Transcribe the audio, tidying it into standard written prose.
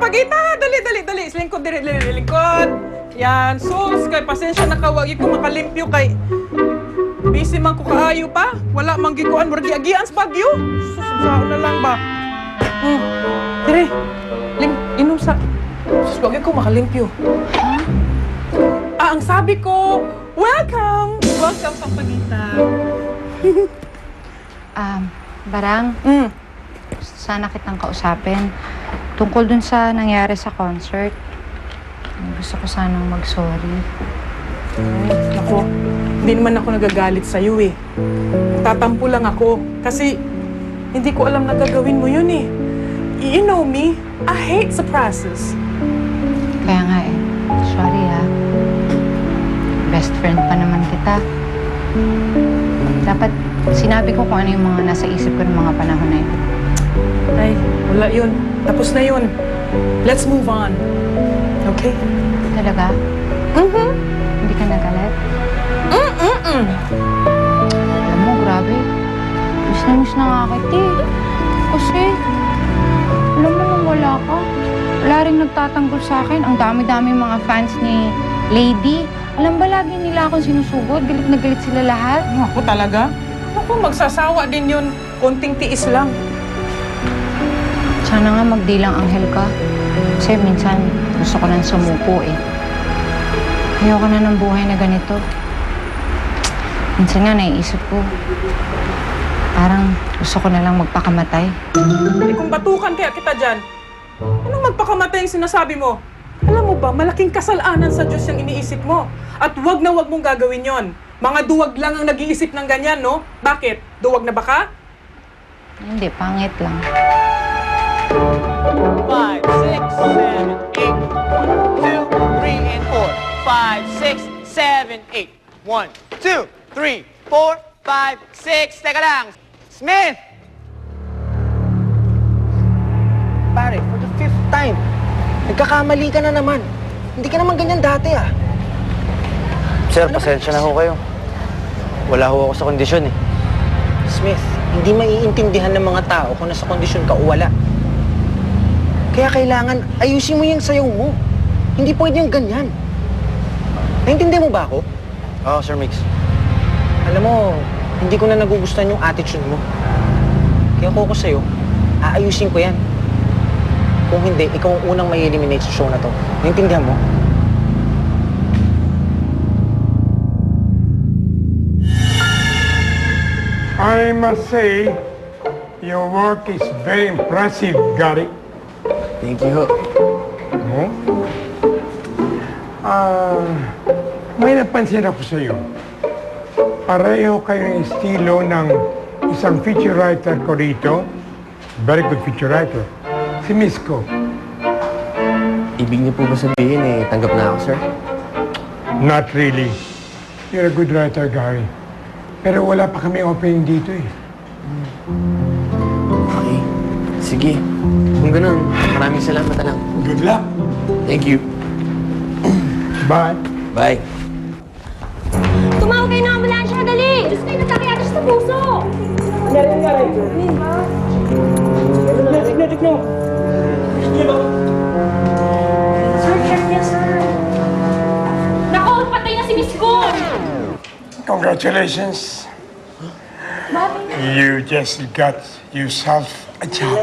Pagita! Dali, dali, dali. Lingkod, dali, dali, lingkod. Yan, sus, kay pasensya na kawagi ko makalimpyo kay... Busy man ko kaayo pa. Wala mang gikuan, murag agian sa bagyo. Sus, saan na lang ba? Dire, inom sa... Sus, wagi ko makalimpyo. Ang sabi ko, welcome! Welcome sa Pagita. Barang, sana kitang kausapin. Tungkol dun sa nangyari sa concert. Gusto ko sanang mag-sorry. Naku, hindi naman ako nagagalit sa'yo eh. Tatampo lang ako. Kasi hindi ko alam na gagawin mo yun eh. You know me, I hate surprises. Kaya nga eh, sorry ha. Best friend pa naman kita. Dapat sinabi ko kung ano yung mga nasa isip ko ng mga panahon na yun. Ay, wala yun. Tapos na yun. Let's move on. Okay? Talaga? Hindi ka nagalit? Alam mo, grabe. Miss na nga kita eh. Kasi, alam mo nung wala ka, wala rin nagtatanggol sa akin. Ang dami-dami mga fans ni Lady. Alam ba lagi nila akong sinusugod? Galit na galit sila lahat. Ako talaga? Ako, magsasawa din yun. Konting tiis lang. Sana nga magdilang anghel ka. Kasi minsan gusto ko nang sumuko eh. Ayoko na ng buhay na ganito. Minsan nga naiisip ko, parang gusto ko na lang magpakamatay. Eh kung batukan kaya kita dyan, anong magpakamatay yung sinasabi mo? Alam mo ba, malaking kasalanan sa Diyos yung iniisip mo. At wag na wag mong gagawin yon. Mga duwag lang ang nag-iisip ng ganyan, no? Bakit? Duwag na ba ka? Hindi, pangit lang. 5, 6, 7, 8. 1, 2, 3, and 4. 5, 6, 7, 8. 1, 2, 3, 4, 5, 6. Teka lang. Smith! Pare, for the 5th time, nagkakamali ka na naman. Hindi ka naman ganyan dati ah. Sir, pasensya na ho kayo. Wala ho ako sa kondisyon eh. Smith, hindi maiintindihan ng mga tao kung nasa kondisyon ka o wala. Kaya kailangan ayusin mo yung sayaw mo. Hindi pwede yung ganyan. Naintindihan mo ba ako? Oo, Sir Mix. Alam mo, hindi ko na nagugustuhan yung attitude mo. Kaya kung ako sa'yo, aayusin ko yan. Kung hindi, ikaw ang unang may eliminate sa show na to. Naintindihan mo? I must say, your work is very impressive, Gary. Thank you ho. May napansin ako sa iyo. Pareho kayong estilo ng isang feature writer ko dito. Very good feature writer. Si Misko. Ibig niyo po ba sabihin eh, tanggap na ako, sir? Not really. You're a good writer, Gary. Pero wala pa kami opening dito eh. Okay. Sige. Kung ganun, maraming salamat na lang. Good luck. Thank you. Bye. Bye. Tumawag kayo ng ambulansya, dali! Diyos kayo, nagkakayata siya sa puso! Sir, check niya, sir. Naku, patay na si Miss Gun! Congratulations. You just got yourself a job.